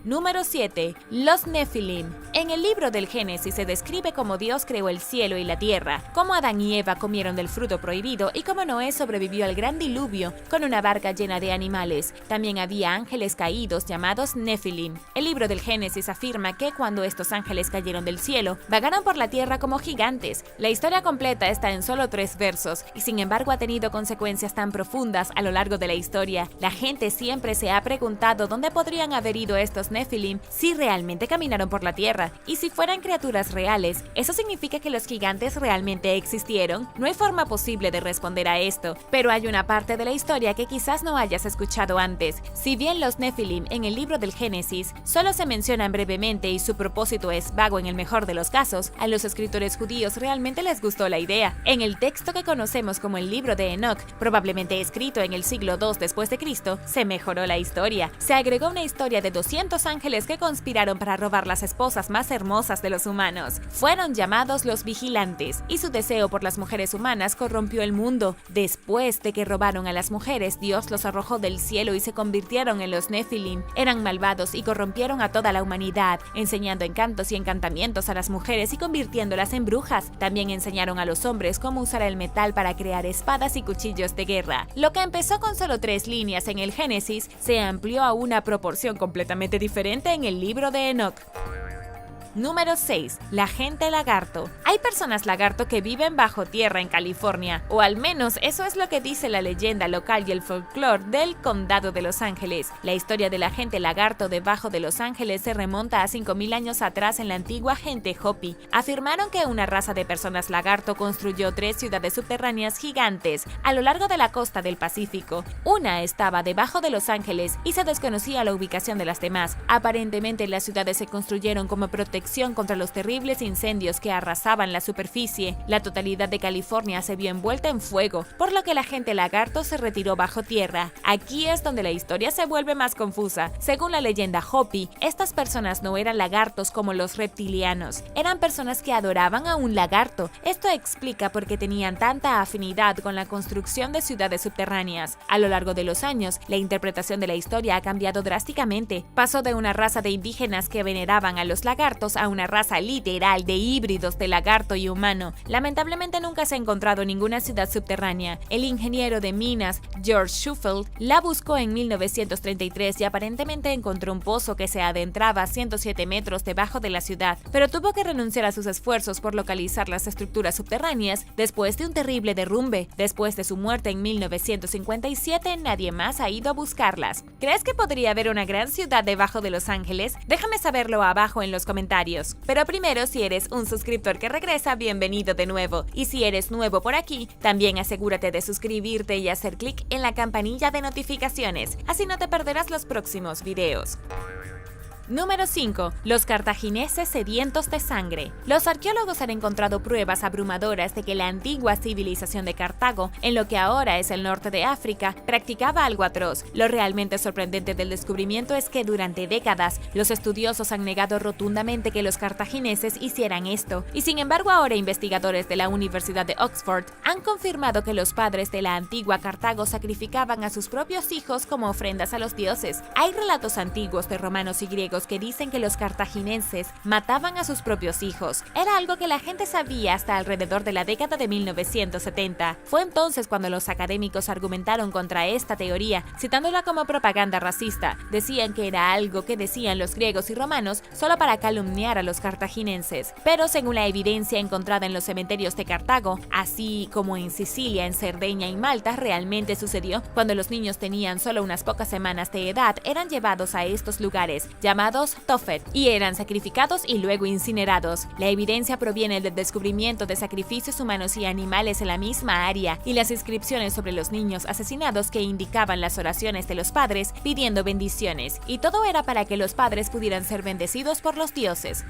Número 7. Los Nefilim. En el libro del Génesis se describe cómo Dios creó el cielo y la tierra, cómo Adán y Eva comieron del fruto prohibido y cómo Noé sobrevivió al gran diluvio con una barca llena de animales. También había ángeles caídos llamados Nefilim. El libro del Génesis afirma que cuando estos ángeles cayeron del cielo, vagaron por la tierra como gigantes. La historia completa está en solo 3 versos y sin embargo ha tenido consecuencias tan profundas a lo largo de la historia. La gente siempre se ha preguntado dónde podrían haber ido estos Nefilim si realmente caminaron por la tierra. Y si fueran criaturas reales, ¿eso significa que los gigantes realmente existieron? No hay forma posible de responder a esto, pero hay una parte de la historia que quizás no hayas escuchado antes. Si bien los Nefilim en el libro del Génesis solo se mencionan brevemente y su propósito es vago en el mejor de los casos, a los escritores judíos realmente les gustó la idea. En el texto que conocemos como el libro de Enoch, probablemente escrito en el siglo II después de Cristo, se mejoró la historia. Se agregó una historia de 200 ángeles que conspiraron para robar las esposas más hermosas de los humanos. Fueron llamados los vigilantes, y su deseo por las mujeres humanas corrompió el mundo. Después de que robaron a las mujeres, Dios los arrojó del cielo y se convirtieron en los Nefilim. Eran malvados y corrompieron a toda la humanidad, enseñando encantos y encantamientos a las mujeres y convirtiéndolas en brujas. También enseñaron a los hombres cómo usar el metal para crear espadas y cuchillos de guerra. Lo que empezó con solo 3 líneas en el Génesis se amplió a una proporción completamente diferente en el libro de Enoch. Número 6. La gente lagarto. Hay personas lagarto que viven bajo tierra en California, o al menos eso es lo que dice la leyenda local y el folclore del condado de Los Ángeles. La historia de la gente lagarto debajo de Los Ángeles se remonta a 5.000 años atrás en la antigua gente Hopi. Afirmaron que una raza de personas lagarto construyó 3 ciudades subterráneas gigantes a lo largo de la costa del Pacífico. Una estaba debajo de Los Ángeles y se desconocía la ubicación de las demás. Aparentemente las ciudades se construyeron como protección protección contra los terribles incendios que arrasaban la superficie. La totalidad de California se vio envuelta en fuego, por lo que la gente lagarto se retiró bajo tierra. Aquí es donde la historia se vuelve más confusa. Según la leyenda Hopi, estas personas no eran lagartos como los reptilianos, eran personas que adoraban a un lagarto. Esto explica por qué tenían tanta afinidad con la construcción de ciudades subterráneas. A lo largo de los años, la interpretación de la historia ha cambiado drásticamente. Pasó de una raza de indígenas que veneraban a los lagartos a una raza literal de híbridos de lagarto y humano. Lamentablemente nunca se ha encontrado ninguna ciudad subterránea. El ingeniero de minas George Shufelt la buscó en 1933 y aparentemente encontró un pozo que se adentraba a 107 metros debajo de la ciudad, pero tuvo que renunciar a sus esfuerzos por localizar las estructuras subterráneas después de un terrible derrumbe. Después de su muerte en 1957, nadie más ha ido a buscarlas. ¿Crees que podría haber una gran ciudad debajo de Los Ángeles? Déjame saberlo abajo en los comentarios. Pero primero, si eres un suscriptor que regresa, bienvenido de nuevo. Y si eres nuevo por aquí, también asegúrate de suscribirte y hacer clic en la campanilla de notificaciones, así no te perderás los próximos videos. Número 5. Los cartagineses sedientos de sangre. Los arqueólogos han encontrado pruebas abrumadoras de que la antigua civilización de Cartago, en lo que ahora es el norte de África, practicaba algo atroz. Lo realmente sorprendente del descubrimiento es que durante décadas los estudiosos han negado rotundamente que los cartagineses hicieran esto, y sin embargo ahora investigadores de la Universidad de Oxford han confirmado que los padres de la antigua Cartago sacrificaban a sus propios hijos como ofrendas a los dioses. Hay relatos antiguos de romanos y griegos que dicen que los cartagineses mataban a sus propios hijos. Era algo que la gente sabía hasta alrededor de la década de 1970. Fue entonces cuando los académicos argumentaron contra esta teoría, citándola como propaganda racista. Decían que era algo que decían los griegos y romanos solo para calumniar a los cartaginenses. Pero según la evidencia encontrada en los cementerios de Cartago, así como en Sicilia, en Cerdeña y Malta, realmente sucedió. Cuando los niños tenían solo unas pocas semanas de edad, eran llevados a estos lugares, llamados Tophet, y eran sacrificados y luego incinerados. La evidencia proviene del descubrimiento de sacrificios humanos y animales en la misma área y las inscripciones sobre los niños asesinados que indicaban las oraciones de los padres pidiendo bendiciones, y todo era para que los padres pudieran ser bendecidos por los dioses.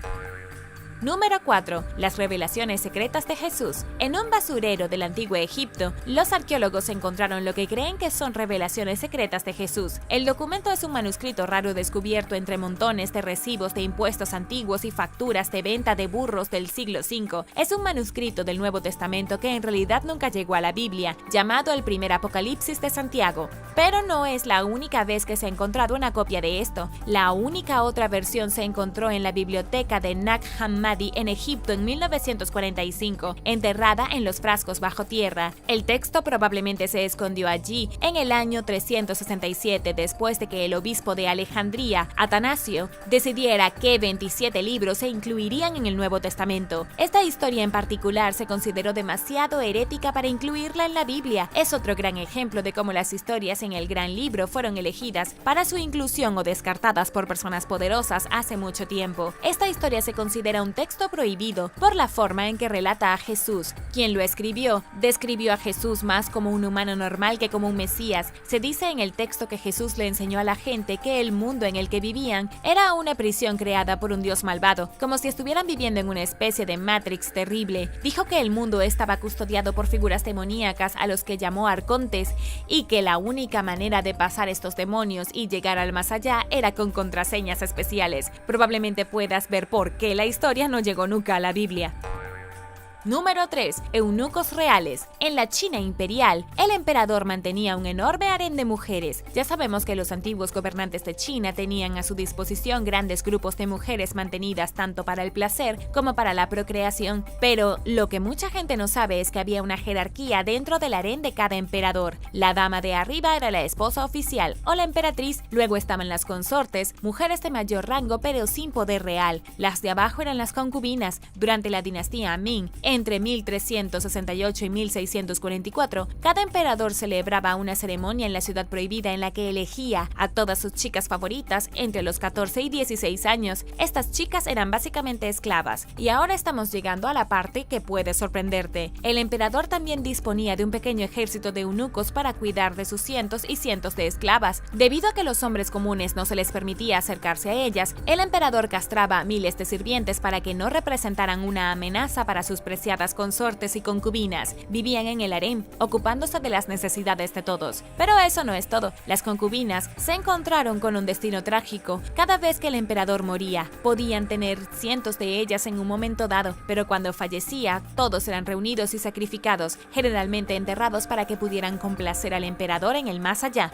Número 4. Las revelaciones secretas de Jesús. En un basurero del antiguo Egipto, los arqueólogos encontraron lo que creen que son revelaciones secretas de Jesús. El documento es un manuscrito raro descubierto entre montones de recibos de impuestos antiguos y facturas de venta de burros del siglo V. Es un manuscrito del Nuevo Testamento que en realidad nunca llegó a la Biblia, llamado el primer Apocalipsis de Santiago. Pero no es la única vez que se ha encontrado una copia de esto. La única otra versión se encontró en la biblioteca de Nag Hammadi en Egipto en 1945, enterrada en los frascos bajo tierra. El texto probablemente se escondió allí en el año 367, después de que el obispo de Alejandría, Atanasio, decidiera que 27 libros se incluirían en el Nuevo Testamento. Esta historia en particular se consideró demasiado herética para incluirla en la Biblia. Es otro gran ejemplo de cómo las historias en el Gran Libro fueron elegidas para su inclusión o descartadas por personas poderosas hace mucho tiempo. Esta historia se considera un texto prohibido por la forma en que relata a Jesús. Quien lo escribió, describió a Jesús más como un humano normal que como un Mesías. Se dice en el texto que Jesús le enseñó a la gente que el mundo en el que vivían era una prisión creada por un dios malvado, como si estuvieran viviendo en una especie de Matrix terrible. Dijo que el mundo estaba custodiado por figuras demoníacas a los que llamó arcontes y que la única manera de pasar estos demonios y llegar al más allá era con contraseñas especiales. Probablemente puedas ver por qué la historia no llegó nunca a la Biblia. Número 3. Eunucos reales. En la China imperial, el emperador mantenía un enorme harén de mujeres. Ya sabemos que los antiguos gobernantes de China tenían a su disposición grandes grupos de mujeres mantenidas tanto para el placer como para la procreación, pero lo que mucha gente no sabe es que había una jerarquía dentro del harén de cada emperador. La dama de arriba era la esposa oficial o la emperatriz, luego estaban las consortes, mujeres de mayor rango pero sin poder real. Las de abajo eran las concubinas. Durante la dinastía Ming, Entre 1368 y 1644, cada emperador celebraba una ceremonia en la ciudad prohibida en la que elegía a todas sus chicas favoritas entre los 14 y 16 años. Estas chicas eran básicamente esclavas. Y ahora estamos llegando a la parte que puede sorprenderte. El emperador también disponía de un pequeño ejército de eunucos para cuidar de sus cientos y cientos de esclavas. Debido a que los hombres comunes no se les permitía acercarse a ellas, el emperador castraba a miles de sirvientes para que no representaran una amenaza para sus preciadas consortes y concubinas. Vivían en el harén, ocupándose de las necesidades de todos. Pero eso no es todo. Las concubinas se encontraron con un destino trágico. Cada vez que el emperador moría, podían tener cientos de ellas en un momento dado, pero cuando fallecía, todos eran reunidos y sacrificados, generalmente enterrados para que pudieran complacer al emperador en el más allá.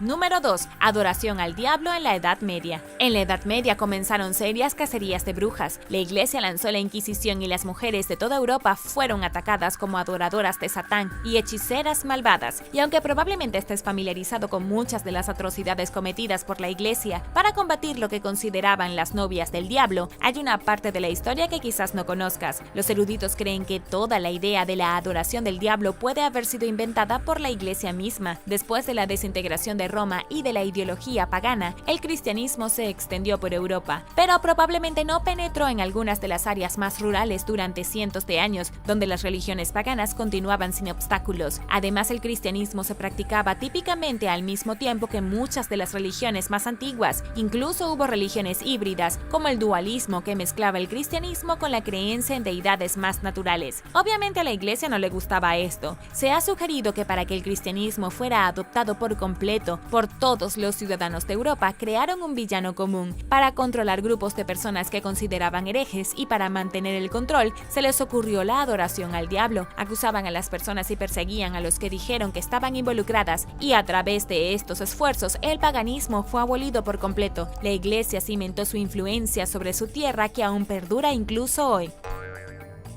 Número 2. Adoración al diablo en la Edad Media. En la Edad Media comenzaron serias cacerías de brujas. La Iglesia lanzó la Inquisición y las mujeres de toda Europa fueron atacadas como adoradoras de Satán y hechiceras malvadas. Y aunque probablemente estés familiarizado con muchas de las atrocidades cometidas por la Iglesia para combatir lo que consideraban las novias del diablo, hay una parte de la historia que quizás no conozcas. Los eruditos creen que toda la idea de la adoración del diablo puede haber sido inventada por la Iglesia misma. Después de la desintegración de Roma y de la ideología pagana, el cristianismo se extendió por Europa, pero probablemente no penetró en algunas de las áreas más rurales durante cientos de años, donde las religiones paganas continuaban sin obstáculos. Además, el cristianismo se practicaba típicamente al mismo tiempo que muchas de las religiones más antiguas. Incluso hubo religiones híbridas, como el dualismo, que mezclaba el cristianismo con la creencia en deidades más naturales. Obviamente a la Iglesia no le gustaba esto. Se ha sugerido que para que el cristianismo fuera adoptado por completo por todos los ciudadanos de Europa, crearon un villano común. Para controlar grupos de personas que consideraban herejes y para mantener el control, se les ocurrió la adoración al diablo. Acusaban a las personas y perseguían a los que dijeron que estaban involucradas, y a través de estos esfuerzos, el paganismo fue abolido por completo. La Iglesia cimentó su influencia sobre su tierra, que aún perdura incluso hoy.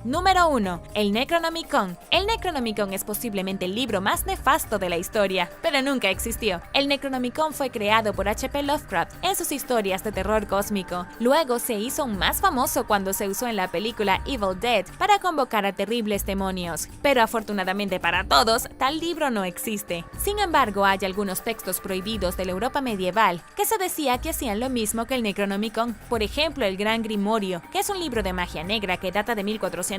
Número 1. El Necronomicon. El Necronomicon es posiblemente el libro más nefasto de la historia, pero nunca existió. El Necronomicon fue creado por H.P. Lovecraft en sus historias de terror cósmico. Luego se hizo aún más famoso cuando se usó en la película Evil Dead para convocar a terribles demonios. Pero afortunadamente para todos, tal libro no existe. Sin embargo, hay algunos textos prohibidos de la Europa medieval que se decía que hacían lo mismo que el Necronomicon. Por ejemplo, el Gran Grimorio, que es un libro de magia negra que data de 1421.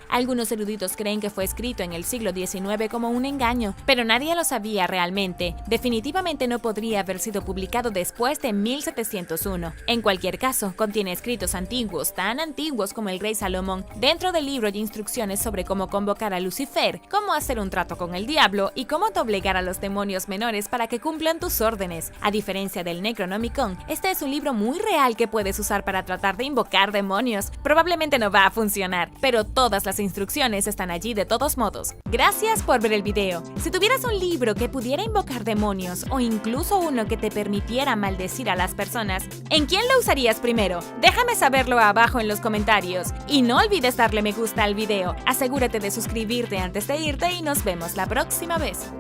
Algunos eruditos creen que fue escrito en el siglo XIX como un engaño, pero nadie lo sabía realmente. Definitivamente no podría haber sido publicado después de 1701. En cualquier caso, contiene escritos antiguos, tan antiguos como el rey Salomón. Dentro del libro hay instrucciones sobre cómo convocar a Lucifer, cómo hacer un trato con el diablo y cómo doblegar a los demonios menores para que cumplan tus órdenes. A diferencia del Necronomicon, este es un libro muy real que puedes usar para tratar de invocar demonios. Probablemente no va a funcionar, pero todas las instrucciones están allí de todos modos. Gracias por ver el video. Si tuvieras un libro que pudiera invocar demonios o incluso uno que te permitiera maldecir a las personas, ¿en quién lo usarías primero? Déjame saberlo abajo en los comentarios. Y no olvides darle me gusta al video. Asegúrate de suscribirte antes de irte y nos vemos la próxima vez.